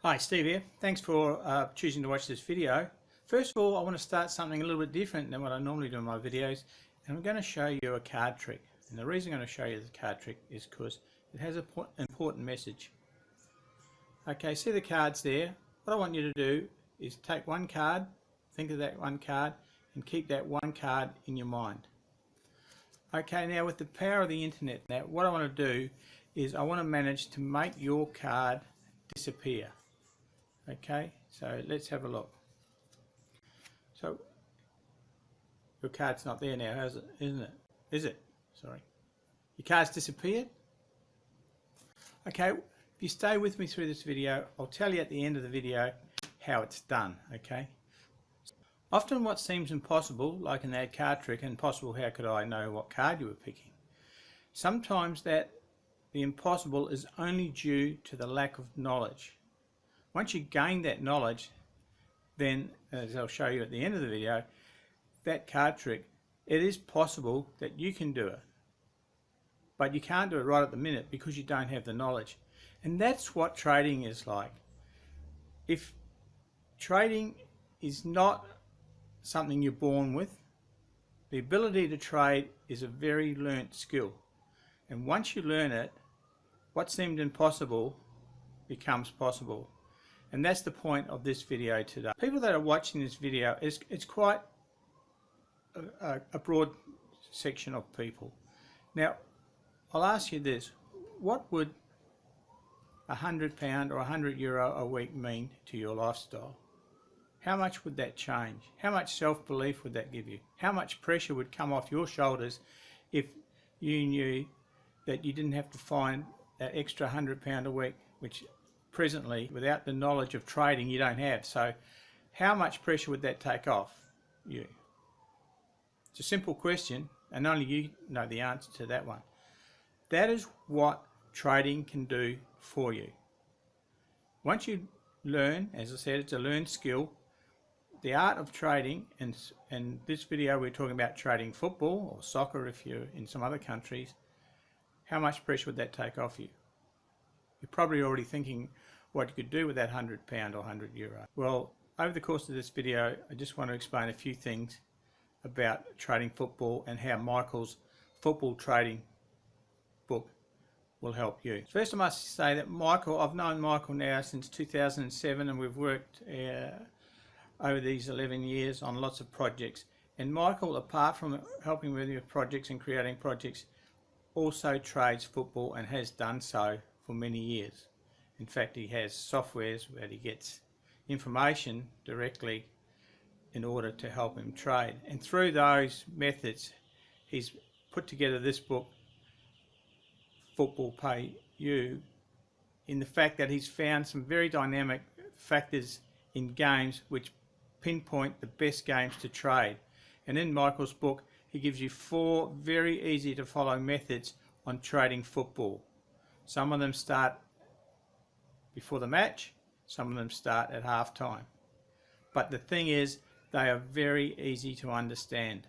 Hi, Steve here. Thanks for choosing to watch this video. First of all, I want to start something a little bit different than what I normally do in my videos, and I'm going to show you a card trick. And the reason I'm going to show you the card trick is because it has an important message. Okay, see the cards there? What I want you to do is take one card, think of that one card, and keep that one card in your mind. Okay, now with the power of the internet, now what I want to do is I want to manage to make your card disappear. Okay, so let's have a look. So your card's not there now, has it? Isn't it? Is it? Sorry. Your card's disappeared? Okay, if you stay with me through this video, I'll tell you at the end of the video how it's done, okay? Often what seems impossible, like in that card trick, impossible, how could I know what card you were picking? Sometimes the impossible is only due to the lack of knowledge. Once you gain that knowledge, then, as I'll show you at the end of the video, that card trick, it is possible that you can do it. But you can't do it right at the minute because you don't have the knowledge. And that's what trading is like. If trading is not something you're born with, the ability to trade is a very learnt skill. And once you learn it, what seemed impossible becomes possible. And that's the point of this video today. People that are watching this video, it's quite a broad section of people. Now, I'll ask you this. What would £100 or €100 a week mean to your lifestyle? How much would that change? How much self-belief would that give you? How much pressure would come off your shoulders if you knew that you didn't have to find that extra £100 a week, which presently, without the knowledge of trading, you don't have? So how much pressure would that take off you? It's a simple question, and only you know the answer to that one. That is what trading can do for you. Once you learn, as I said, it's a learned skill, the art of trading, and in this video we're talking about trading football or soccer if you're in some other countries. How much pressure would that take off you? You're probably already thinking what you could do with that £100 or €100. Well, over the course of this video, I just want to explain a few things about trading football and how Michael's football trading book will help you. First, I must say that I've known Michael now since 2007, and we've worked over these 11 years on lots of projects. And Michael, apart from helping with your projects and creating projects, also trades football and has done so for many years. In fact, he has softwares where he gets information directly in order to help him trade. And through those methods, he's put together this book, Football Pay You, in the fact that he's found some very dynamic factors in games which pinpoint the best games to trade. And in Michael's book, he gives you 4 very easy to follow methods on trading football. Some of them start before the match, some of them start at half time. But the thing is, they are very easy to understand.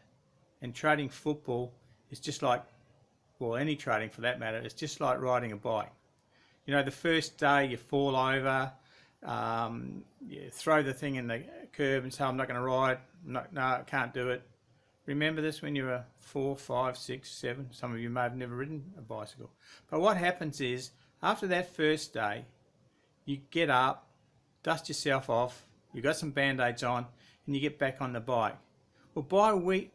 And trading football is just like, well, any trading for that matter, it's just like riding a bike. You know, the first day you fall over, you throw the thing in the curb and say, I'm not going to ride, no, I can't do it. Remember this when you were 4, 5, 6, 7. Some of you may have never ridden a bicycle. But what happens is, after that first day, you get up, dust yourself off, you've got some band-aids on, and you get back on the bike. Well,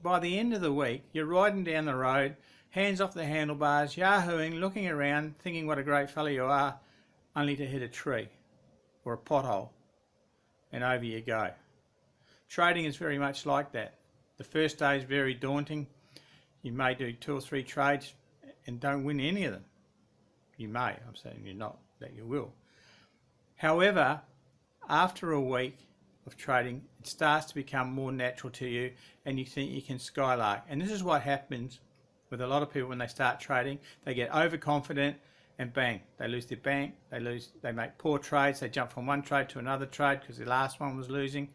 by the end of the week, you're riding down the road, hands off the handlebars, yahooing, looking around, thinking what a great fella you are, only to hit a tree or a pothole, and over you go. Trading is very much like that. The first day is very daunting. You may do 2 or 3 trades and don't win any of them. You may, I'm saying you're not, that you will. However, after a week of trading, it starts to become more natural to you and you think you can skylark. And this is what happens with a lot of people when they start trading. They get overconfident and bang, they lose their bank, they make poor trades, they jump from one trade to another trade because the last one was losing.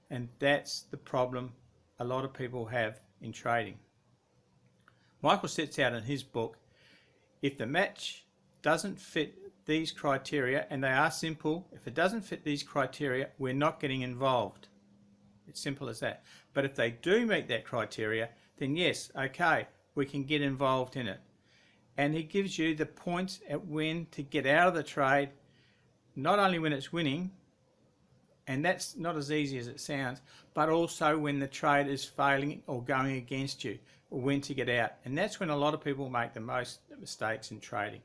And that's the problem a lot of people have in trading. Michael sets out in his book, if the match doesn't fit these criteria, and they are simple. If it doesn't fit these criteria, we're not getting involved. It's simple as that. But if they do meet that criteria, then yes, okay, we can get involved in it. And he gives you the points at when to get out of the trade, not only when it's winning, and that's not as easy as it sounds, but also when the trade is failing or going against you, or when to get out. And that's when a lot of people make the most mistakes in trading.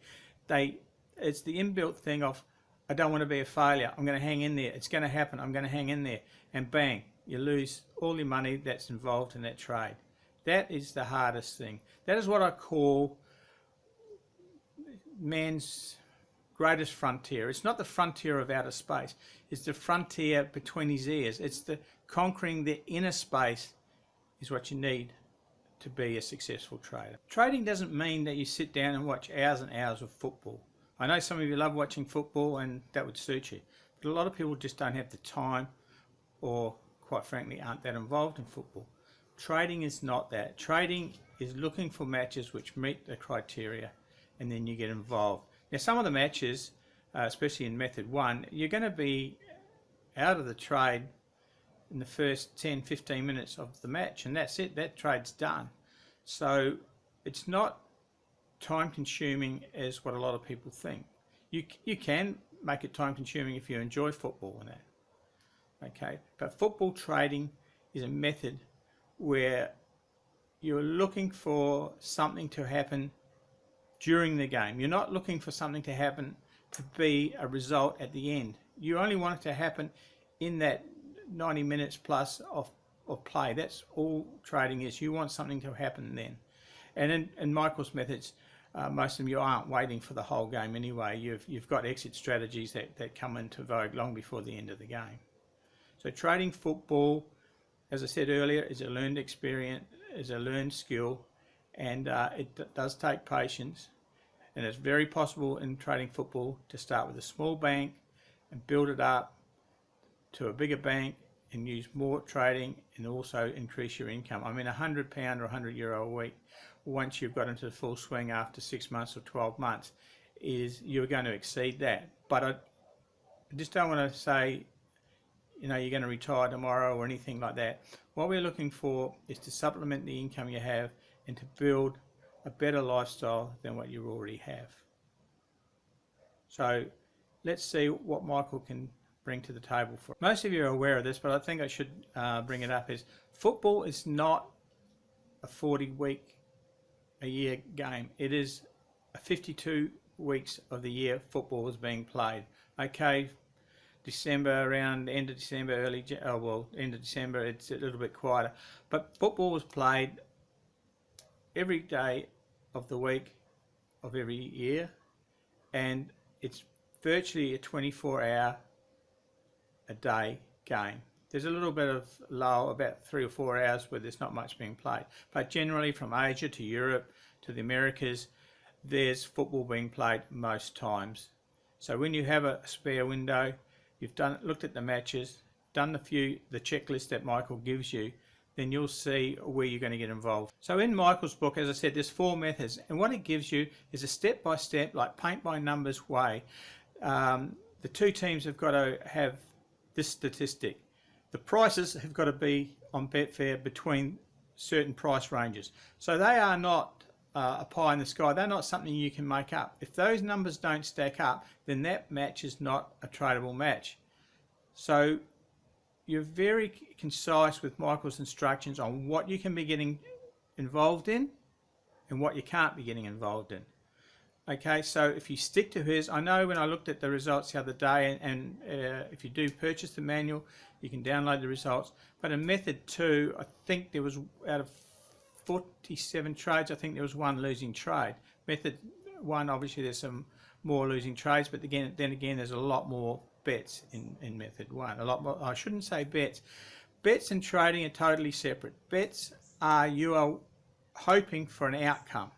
It's the inbuilt thing of, I don't want to be a failure, I'm going to hang in there, it's going to happen, I'm going to hang in there, and bang, you lose all your money that's involved in that trade. That is the hardest thing. That is what I call man's greatest frontier. It's not the frontier of outer space, it's the frontier between his ears. It's the conquering the inner space is what you need to be a successful trader. Trading doesn't mean that you sit down and watch hours and hours of football. I know some of you love watching football and that would suit you, but a lot of people just don't have the time, or quite frankly aren't that involved in football. Trading is not that. Trading is looking for matches which meet the criteria, and then you get involved. Now some of the matches, especially in method 1, you're going to be out of the trade in the first 10-15 minutes of the match, and that's it, that trade's done. So it's not time consuming as what a lot of people think. You can make it time consuming if you enjoy football and that, okay, but football trading is a method where you're looking for something to happen during the game. You're not looking for something to happen to be a result at the end. You only want it to happen in that 90 minutes plus of play. That's all trading is. You want something to happen then. And in Michael's methods, most of you aren't waiting for the whole game anyway. You've got exit strategies that come into vogue long before the end of the game. So trading football, as I said earlier, is a learned experience, is a learned skill, and it does take patience. And it's very possible in trading football to start with a small bank and build it up to a bigger bank and use more trading and also increase your income. I mean, £100 or €100 a week, once you've got into the full swing after 6 months or 12 months, you're going to exceed that. But I just don't want to say, you know, you're going to retire tomorrow or anything like that. What we're looking for is to supplement the income you have and to build a better lifestyle than what you already have. So let's see what Michael can bring to the table for. Most of you are aware of this, but I think I should bring it up, is football is not a 40-week a year game. It is a 52 weeks of the year football is being played. Okay, December, around end of December, end of December, it's a little bit quieter. But football was played every day of the week of every year, and it's virtually a 24-hour a day game. There's a little bit of lull, about 3 or 4 hours where there's not much being played, but generally from Asia to Europe to the Americas, there's football being played most times. So when you have a spare window, you've looked at the matches, done the checklist that Michael gives you, then you'll see where you're going to get involved. So in Michael's book, as I said, there's 4 methods, and what it gives you is a step-by-step, like paint-by-numbers way. The 2 teams have got to have this statistic. The prices have got to be on Betfair between certain price ranges. So they are not a pie in the sky. They're not something you can make up. If those numbers don't stack up, then that match is not a tradable match. So you're very concise with Michael's instructions on what you can be getting involved in and what you can't be getting involved in. Okay, so if you stick to his, I know when I looked at the results the other day, and if you do purchase the manual, you can download the results. But in method 2, I think there was, out of 47 trades, I think there was 1 losing trade. Method 1, obviously there's some more losing trades, but again, there's a lot more bets in method 1. A lot more, I shouldn't say bets. Bets and trading are totally separate. Bets are, you are hoping for an outcome.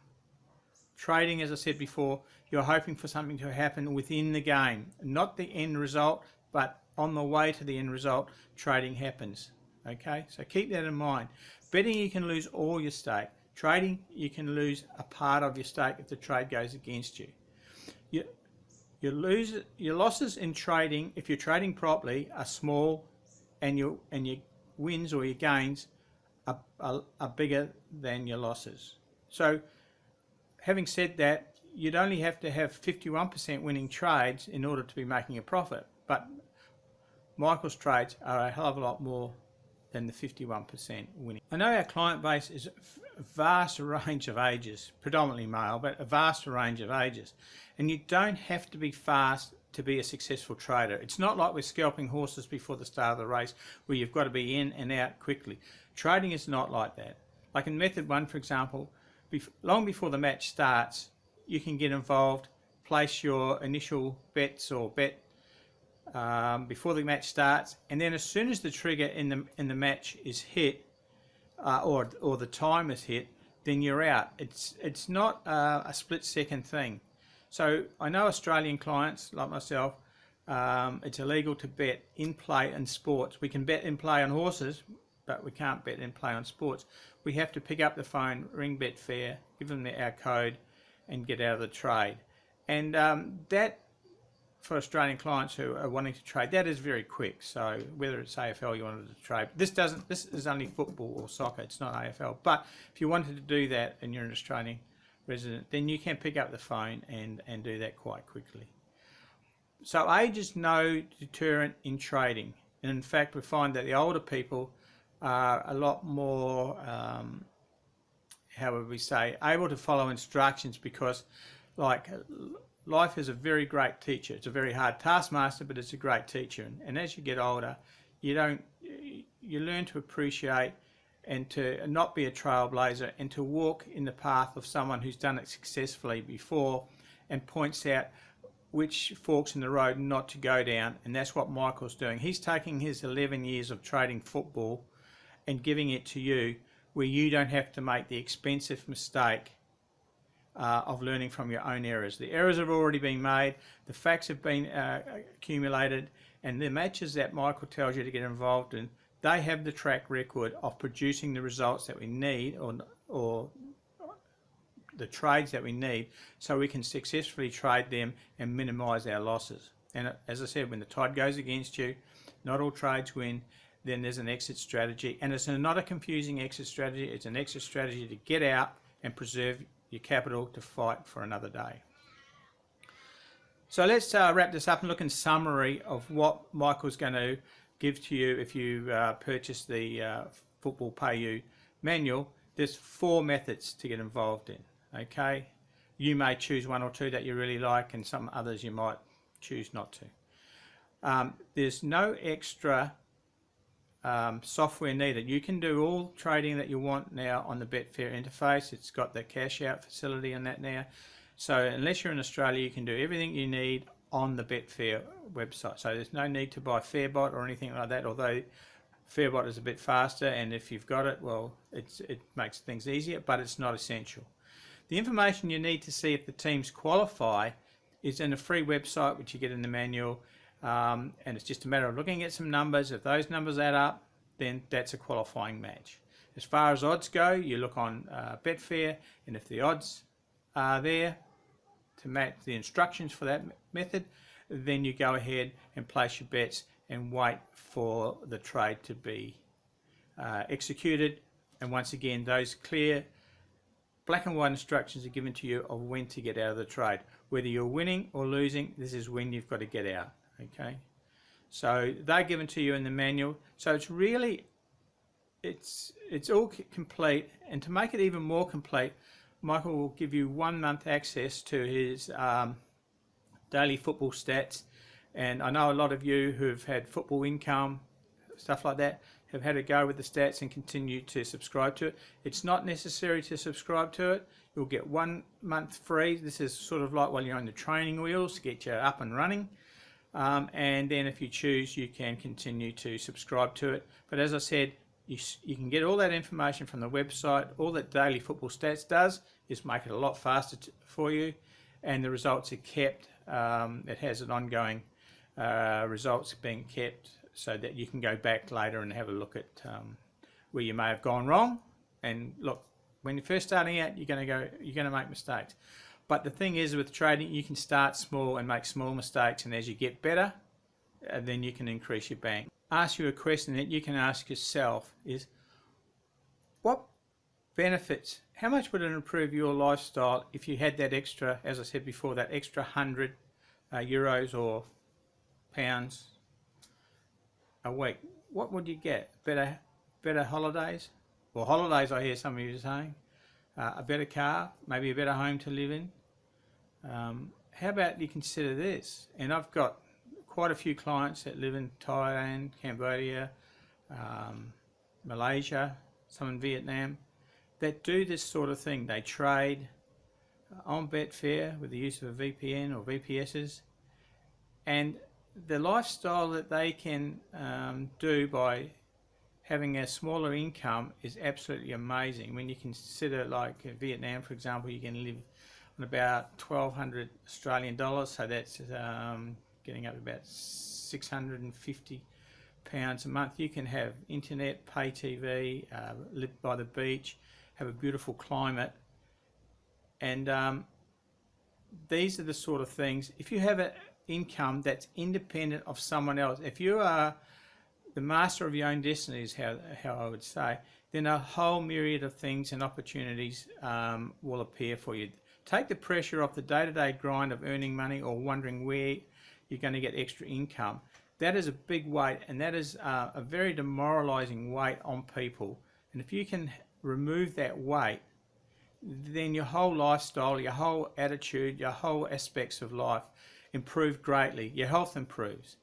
Trading, as I said before, you're hoping for something to happen within the game, not the end result, but on the way to the end result, trading happens. Okay, so keep that in mind. Betting, you can lose all your stake. Trading, you can lose a part of your stake if the trade goes against you. your losses in trading, if you're trading properly, are small, and your wins or your gains are bigger than your losses. So having said that, you'd only have to have 51% winning trades in order to be making a profit, but Michael's trades are a hell of a lot more than the 51% winning. I know our client base is a vast range of ages, predominantly male, but a vast range of ages, and you don't have to be fast to be a successful trader. It's not like we're scalping horses before the start of the race where you've got to be in and out quickly. Trading is not like that. Like in method 1, for example, long before the match starts, you can get involved, place your initial bets or bet before the match starts, and then as soon as the trigger in the match is hit, or the time is hit, then you're out. It's not a split-second thing. So I know Australian clients like myself, it's illegal to bet in play in sports. We can bet in play on horses, but we can't bet in play on sports. We have to pick up the phone, ring Betfair, give them our code, and get out of the trade. And that, for Australian clients who are wanting to trade, that is very quick. So whether it's AFL you wanted to trade, this is only football or soccer, it's not AFL. But if you wanted to do that and you're an Australian resident, then you can pick up the phone and do that quite quickly. So age is no deterrent in trading. And in fact, we find that the older people are a lot more, how would we say, able to follow instructions, because like life is a very great teacher. It's a very hard taskmaster, but it's a great teacher. And as you get older, you learn to appreciate and to not be a trailblazer, and to walk in the path of someone who's done it successfully before and points out which forks in the road not to go down. And that's what Michael's doing. He's taking his 11 years of trading football and giving it to you, where you don't have to make the expensive mistake of learning from your own errors. The errors have already been made, the facts have been accumulated, and the matches that Michael tells you to get involved in, they have the track record of producing the results that we need, or the trades that we need, so we can successfully trade them and minimize our losses. And as I said, when the tide goes against you, not all trades win, then there's an exit strategy. And it's not a confusing exit strategy, it's an exit strategy to get out and preserve your capital to fight for another day. So let's wrap this up and look in summary of what Michael's going to give to you if you purchase the Football Pay You manual. There's 4 methods to get involved in. Okay, you may choose 1 or 2 that you really like, and some others you might choose not to. There's no extra software needed. You can do all trading that you want now on the Betfair interface. It's got the cash out facility on that now. So unless you're in Australia, you can do everything you need on the Betfair website. So there's no need to buy Fairbot or anything like that, although Fairbot is a bit faster, and if you've got it, well, it makes things easier, but it's not essential. The information you need to see if the teams qualify is in a free website which you get in the manual, and it's just a matter of looking at some numbers. If those numbers add up, then that's a qualifying match. As far as odds go, you look on Betfair, and if the odds are there to match the instructions for that method, then you go ahead and place your bets and wait for the trade to be executed. And once again, those clear black and white instructions are given to you of when to get out of the trade. Whether you're winning or losing, this is when you've got to get out. Okay, so they're given to you in the manual. So it's really, it's all complete. And to make it even more complete, Michael will give you 1 month access to his daily football stats. And I know a lot of you who've had football income, stuff like that, have had a go with the stats and continue to subscribe to it. It's not necessary to subscribe to it. You'll get 1 month free. This is sort of like while you're on the training wheels to get you up and running. And then if you choose, you can continue to subscribe to it. But as I said, you can get all that information from the website. All that Daily Football Stats does is make it a lot faster for you, and the results are kept. It has an ongoing results being kept, so that you can go back later and have a look at where you may have gone wrong. And look, when you're first starting out, you're going to make mistakes. But the thing is, with trading, you can start small and make small mistakes, and as you get better, then you can increase your bank. Ask you a question that you can ask yourself is, what benefits, how much would it improve your lifestyle if you had that extra, as I said before, that extra 100 euros or pounds a week? What would you get? Better holidays? Well, holidays, I hear some of you saying. A better car, maybe a better home to live in. How about you consider this? And I've got quite a few clients that live in Thailand, Cambodia, Malaysia, some in Vietnam, that do this sort of thing. They trade on Betfair with the use of a VPN or VPSs, and the lifestyle that they can do by having a smaller income is absolutely amazing. When you consider, like Vietnam, for example, you can live on about 1,200 Australian dollars, so that's getting up to about 650 pounds a month. You can have internet, pay TV, live by the beach, have a beautiful climate, and these are the sort of things. If you have an income that's independent of someone else, if you are the master of your own destiny, is how I would say, then a whole myriad of things and opportunities will appear for you. Take the pressure off the day-to-day grind of earning money or wondering where you're going to get extra income. That is a big weight, and that is a very demoralizing weight on people. And if you can remove that weight, then your whole lifestyle, your whole attitude, your whole aspects of life improve greatly. Your health improves.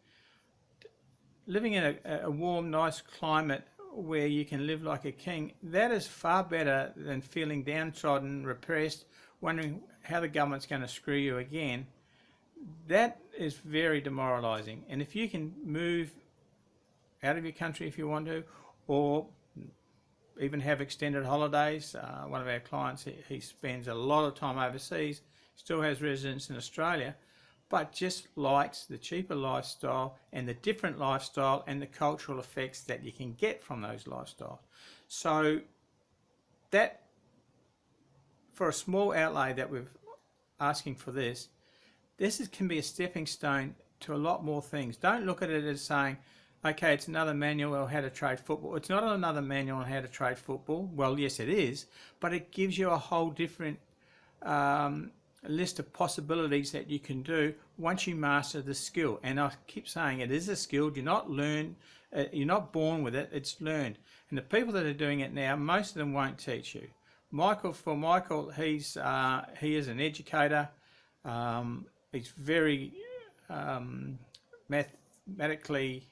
Living in a warm, nice climate where you can live like a king, that is far better than feeling downtrodden, repressed, wondering how the government's going to screw you again. That is very demoralizing. And if you can move out of your country if you want to, or even have extended holidays. One of our clients, he spends a lot of time overseas, still has residence in Australia, but just likes the cheaper lifestyle and the different lifestyle and the cultural effects that you can get from those lifestyles. So that, for a small outlay that we're asking for this can be a stepping stone to a lot more things. Don't look at it as saying, okay, it's another manual on how to trade football. It's not another manual on how to trade football. Well, yes, it is, but it gives you a whole different list of possibilities that you can do once you master the skill. And I keep saying it is a skill. You're not born with it. It's learned. And the people that are doing it now, most of them won't teach you. Michael, he is an educator. He's very mathematically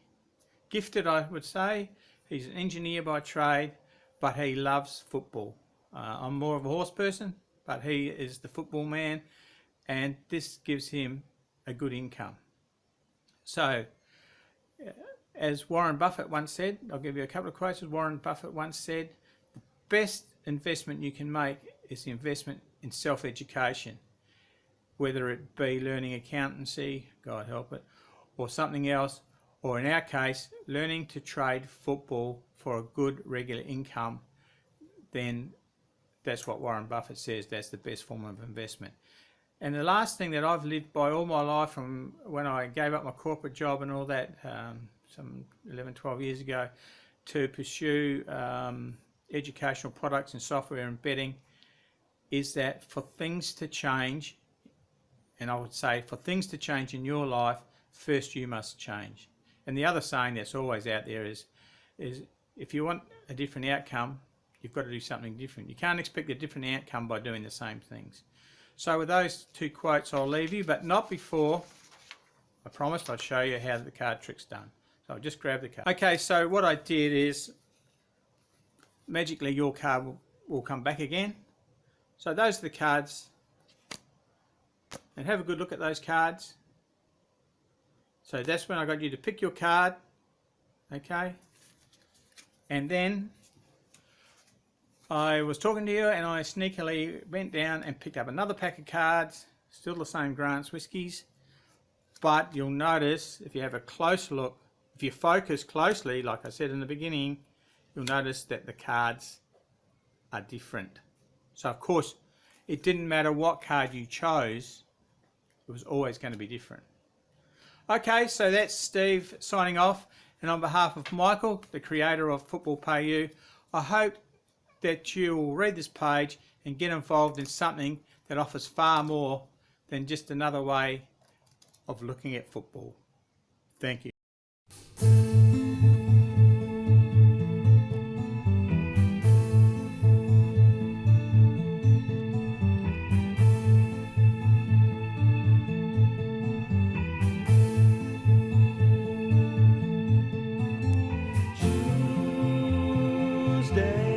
gifted, I would say. He's an engineer by trade, but he loves football. I'm more of a horse person, but he is the football man, and this gives him a good income. So, as Warren Buffett once said, I'll give you a couple of quotes. As Warren Buffett once said, the best investment you can make is the investment in self-education, whether it be learning accountancy, God help it, or something else, or in our case, learning to trade football for a good regular income. Then that's what Warren Buffett says, that's the best form of investment. And the last thing that I've lived by all my life, from when I gave up my corporate job and all that, some 11, 12 years ago, to pursue educational products and software and betting, is that for things to change, and I would say for things to change in your life, first you must change. And the other saying that's always out there is if you want a different outcome, you've got to do something different. You can't expect a different outcome by doing the same things. So with those two quotes, I'll leave you, but not before I promised I'd show you how the card trick's done. So I'll just grab the card. Okay, so what I did is magically your card will come back again. So those are the cards. And have a good look at those cards. So that's when I got you to pick your card. Okay. And then I was talking to you and I sneakily went down and picked up another pack of cards. Still the same Grant's whiskies. But you'll notice, if you have a close look, if you focus closely, like I said in the beginning, you'll notice that the cards are different. So of course, it didn't matter what card you chose, it was always going to be different. Okay, so that's Steve signing off, and on behalf of Michael, the creator of Football Pay You, I hope that you will read this page and get involved in something that offers far more than just another way of looking at football. Thank you. Tuesday.